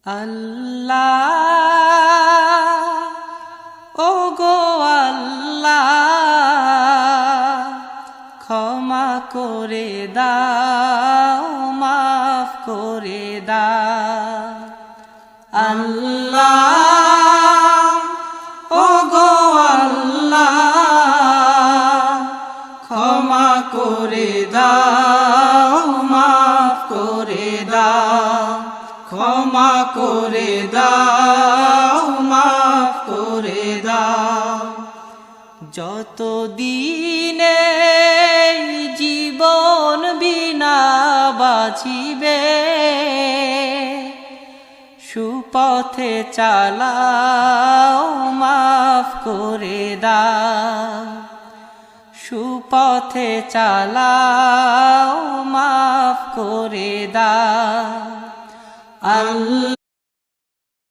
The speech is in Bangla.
আল্লাহ ওগো আল্লাহ ক্ষমা করে দাও মাফ করে দাও আল্লাহ ওগো আল্লাহ ক্ষমা করে দাও মাফ করে দাও ক্ষমা করে দাও মাফ করে দাও যত দিনে জীবন বিনা বাঁচিবে সুপথে চালাও মাফ করে দাও সুপথে চালাও মাফ করে দাও আল্লাহ